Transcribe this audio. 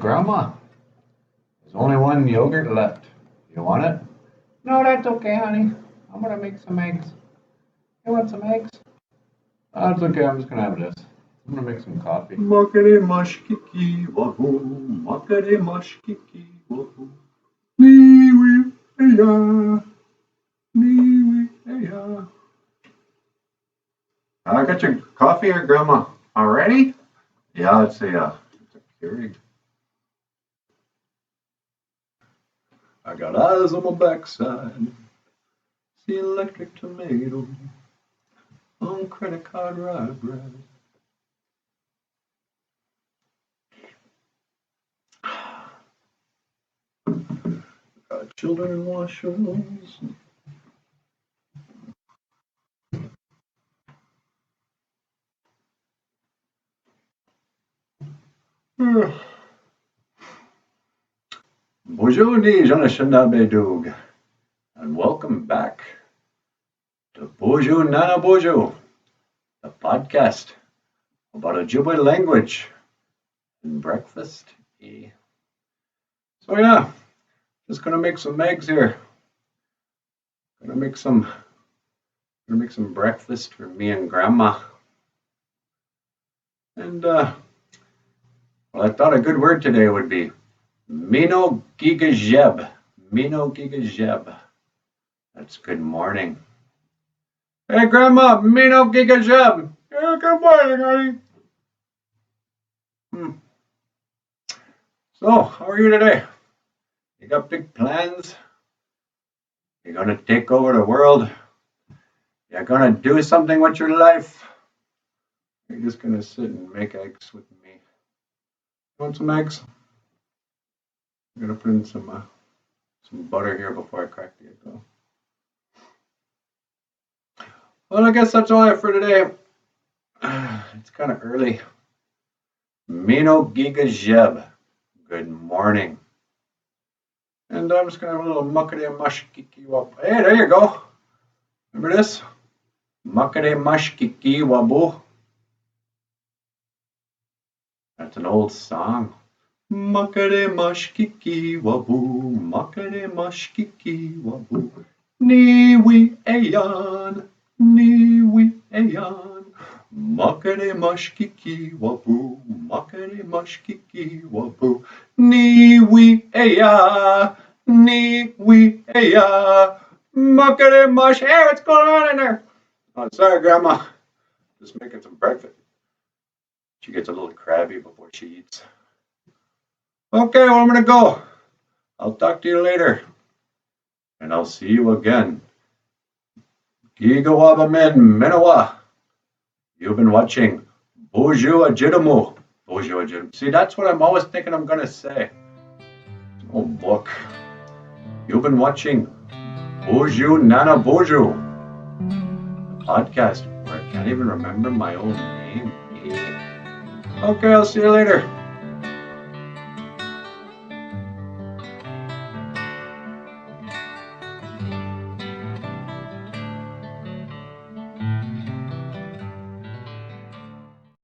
Grandma, there's only one yogurt left. You want it? No, that's okay, honey. I'm gonna make some eggs. You want some eggs? Oh, it's okay. I'm just gonna have this. I'm gonna make some coffee. Makere mashkiki wahoo, makere mashkiki wahoo. Niwi eya, niwi eya. I got your coffee here, Grandma. Already? Yeah, it's a Keurig. I got eyes on my backside. See electric tomato on credit card rye bread. Got children in washrooms. Bonjour, Jonathan, and welcome back to BOOZHOO Nana BOOZHOO, the podcast about Ojibwe language and breakfast. So yeah, just gonna make some eggs here. Gonna make some breakfast for me and Grandma. And well, I thought a good word today would be mino-gigizheb. Mino-gigizheb. That's good morning. Hey, Grandma, mino-gigizheb. Yeah, good morning, honey. So, how are you today? You got big plans? You're gonna take over the world? You're gonna do something with your life? You're just gonna sit and make eggs with me. Want some eggs? I'm gonna put in some butter here before I crack the egg though. Well, I guess that's all I have for today. It's kind of early. Mino-gigizheb. Good morning. And I'm just gonna have a little muckety mushkiki wab. Hey, there you go. Remember this? Muckety mushkiki wabu. That's an old song. Muckety mushkiki wabu, muckety mushkiki wabu. Niwi ayan, niwi ayan. Muckety mushkiki wabu, muckety mushkiki wabu. Niwi aya, niwi aya. Muckety mush. Hey, what's going on in there? Oh, sorry, Grandma. Just making some breakfast. She gets a little crabby before she eats. Okay, well, I'm going to go. I'll talk to you later. And I'll see you again. Gigawaba men Menawa. You've been watching BOOZHOO Ajidamu. BOOZHOO Ajidamu. See, that's what I'm always thinking I'm going to say. Oh, book. You've been watching BOOZHOO Nana BOOZHOO. The podcast where I can't even remember my own name. Okay, I'll see you later.